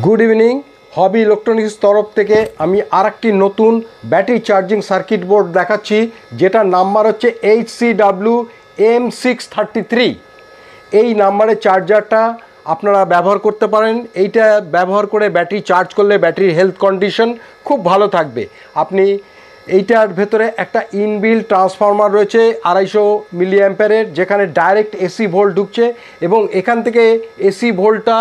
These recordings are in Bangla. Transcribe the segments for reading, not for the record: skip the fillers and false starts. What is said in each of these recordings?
गुड इवनिंग हबी इलेक्ट्रनिक्स तरफ থেকে আমি আরেকটি নতুন ব্যাটারি চার্জিং সার্কিট বোর্ড দেখাচ্ছি যেটার নাম্বার হচ্ছে HCW M633। এই নাম্বারের চার্জারটা আপনারা ব্যবহার করতে পারেন। এইটা ব্যবহার করে ব্যাটারি চার্জ করলে ব্যাটারির হেলথ কন্ডিশন খুব ভালো থাকবে। আপনি এইটার ভেতরে একটা ইনবিল্ট ট্রান্সফরমার রয়েছে 250 মিলি অ্যাম্পিয়ারের, যেখানে ডাইরেক্ট এসি ভোল্ট ঢুকছে এবং এখান থেকে এসি ভোল্টটা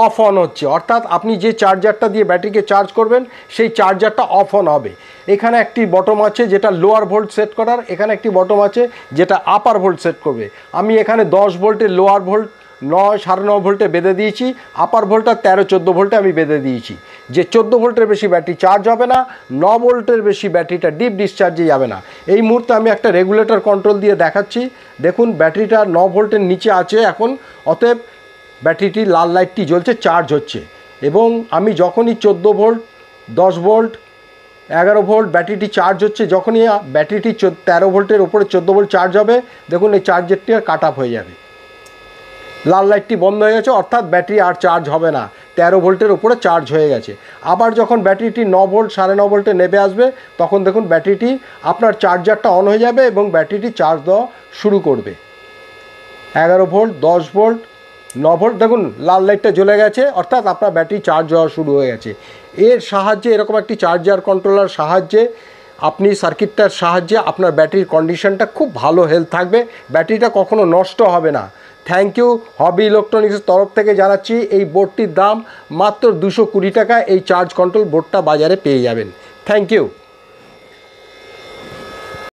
অফ অন হচ্ছে, অর্থাৎ আপনি যে চার্জারটা দিয়ে ব্যাটারিকে চার্জ করবেন সেই চার্জারটা অফ অন হবে। এখানে একটি বটম আছে যেটা লোয়ার ভোল্ট সেট করার, এখানে একটি বটম আছে যেটা আপার ভোল্ট সেট করবে। আমি এখানে 10 ভোল্টের লোয়ার ভোল্ট 9.5 ভোল্টে বেঁধে দিয়েছি, আপার ভোল্টটা 13-14 ভোল্টে আমি বেঁধে দিয়েছি। যে 14 ভোল্টের বেশি ব্যাটারি চার্জ হবে না, 9 ভোল্টের বেশি ব্যাটারিটা ডিপ ডিসচার্জে যাবে না। এই মুহূর্তে আমি একটা রেগুলেটর কন্ট্রোল দিয়ে দেখাচ্ছি। দেখুন ব্যাটারিটা 9 ভোল্টের নিচে আছে এখন, অতএব ব্যাটারিটি লাল লাইটটি জ্বলছে, চার্জ হচ্ছে। এবং আমি যখনই 14 ভোল্ট 10 ভোল্ট 11 ভোল্ট ব্যাটারিটি চার্জ হচ্ছে, যখনই ব্যাটারিটি 13 ভোল্টের ওপরে 14 ভোল্ট চার্জ হবে, দেখুন এই চার্জারটি আর কাট অফ হয়ে যাবে, লাল লাইটটি বন্ধ হয়ে গেছে, অর্থাৎ ব্যাটারি আর চার্জ হবে না, 13 ভোল্টের উপরে চার্জ হয়ে গেছে। আবার যখন ব্যাটারিটি 9 ভোল্ট 9.5 ভোল্টে নেমে আসবে, তখন দেখুন ব্যাটারিটি আপনার চার্জারটা অন হয়ে যাবে এবং ব্যাটারিটি চার্জ দেওয়া শুরু করবে। 11 ভোল্ট 10 ভোল্ট 9 ভোল্ট, দেখুন লাল লাইটটা জ্বলে গেছে, অর্থাৎ আপনার ব্যাটারি চার্জ হওয়া শুরু হয়ে গেছে। এর সাহায্যে, এরকম একটি চার্জার কন্ট্রোলার সাহায্যে আপনি সার্কিটটার সাহায্যে আপনার ব্যাটারির কন্ডিশনটা খুব ভালো হেলথ থাকবে, ব্যাটারিটা কখনো নষ্ট হবে না। থ্যাংক ইউ, হবি ইলেকট্রনিক্সের তরফ থেকে জানাচ্ছি এই বোর্ডটির দাম মাত্র 220 টাকা। এই চার্জ কন্ট্রোল বোর্ডটা বাজারে পেয়ে যাবেন। Thank you.